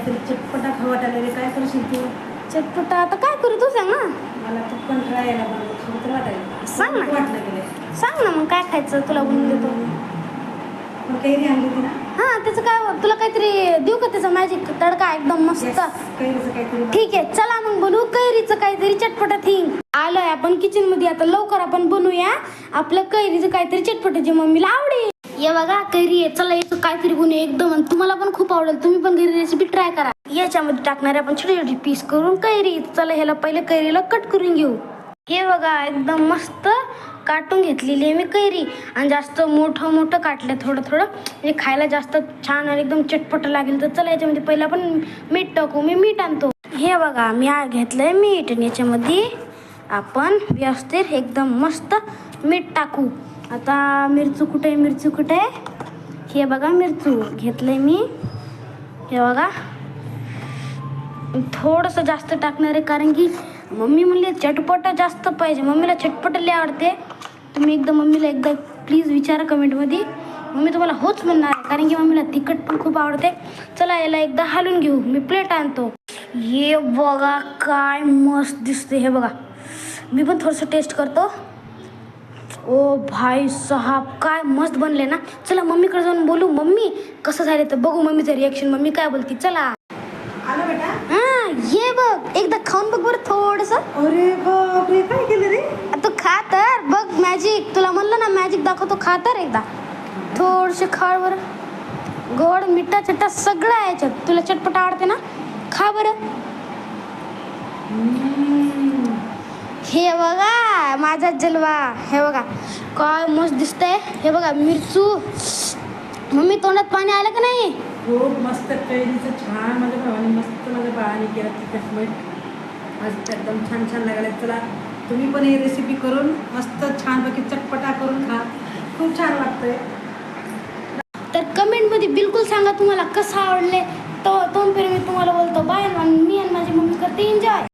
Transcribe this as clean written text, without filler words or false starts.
काहीतरी चटपटा खाऊ वाटायला रे. काय करशील तू? चटपटा आता काय करू तू सांग ना. मला खूप कंटाळा यायला लागला. खाऊ तर वाटायला. सांग ना. वाटलं गेलं. सांग ना मग काय खायचं तुला बनवून देतो. मग कैरी आणली होती ना? हां त्याचं काय तुला काहीतरी देऊ का त्याचा मॅजिक तडका एकदम मस्त. कैरीचं काहीतरी. ठीक आहे चला मग बनवू कैरीचं काहीतरी चटपटा थिंग. आलोय आपण किचन मध्ये आता लवकर आपण बनवूया आपलं कैरीचं काहीतरी चटपट जे मम्मीला आवडेल. ये बघा कैरी आहे चला याचं काहीतरी बनवू एकदम. तुम्हाला पण खूप आवडेल तुम्ही पण घरी रेसिपी ट्राय करा. याच्यामध्ये टाकणारे आपण छोटी छोटी पीस करून कैरी. चला ह्याला पहिले कैरीला कट करून घेऊ. हे बघा एकदम मस्त काटून घेतलेली आहे मी कैरी आणि जास्त मोठं काटलं थोडं म्हणजे खायला जास्त छान आणि एकदम चटपट लागेल. तर चला याच्यामध्ये पहिलं आपण मीठ टाकू. मी मीठ आणतो. हे बघा मी घेतलंय मीठ आणि याच्यामध्ये आपण व्यवस्थित एकदम मस्त मीठ टाकू. आता मिरचू कुठे आहे हे बघा मिरचू घेतलंय मी. हे बघा थोडंसं जास्त टाकणार आहे कारण की मम्मी म्हणली चटपट जास्त पाहिजे. मम्मीला चटपट लय आवडते. तुम्ही मम्मीला एकदा प्लीज विचारा कमेंटमध्ये. मम्मी तुम्हाला होच म्हणणार आहे कारण की मम्मीला तिखट पण खूप आवडते. चला याला एकदा हालून घेऊ. मी प्लेट आणतो. हे बघा काय मस्त दिसते. हे बघा मी पण थोडंसं टेस्ट करतो. ओ भाई साहब काय मस्त बनले ना. चला मम्मीकडे जाऊन बोलू. मम्मी कसं झाले तर बघू मम्मीचं रिॲक्शन. मम्मी काय बोलती. चला आलं बेटा. हां ये बघ एकदा खाऊन बघ बरं थोडंसं. अरे बापरे काय केलं रे. तू खा तर बघ मॅजिक. तुला म्हणलं ना मॅजिक दाखवतो. खा तर एकदा थोडसे खा बरं. गोड मिठा चट्टा सगळं आहे याच्यात. तुला चटपट आवडते ना खा बरं. हे बघा माझा जलवा. हे बघा काय मस्त दिसतंय. हे बघा मिरचू. मम्मी तोंडात पाणी आलं का नाही. खूप मस्त कैरीचं छान माझ्या भावाने मस्त माझ्या बाळाने केलं तिखट मीठ आज एकदम छान लागलं. चला तुम्ही पण ही रेसिपी करून मस्त छानपैकी चटपटा करून खा. खूप छान वाटतंय. तर कमेंटमध्ये बिलकुल सांगा तुम्हाला कसं आवडले. तो मी तुम्हाला बोलतो बाय. मी आणि माझी मम्मी करते एन्जॉय.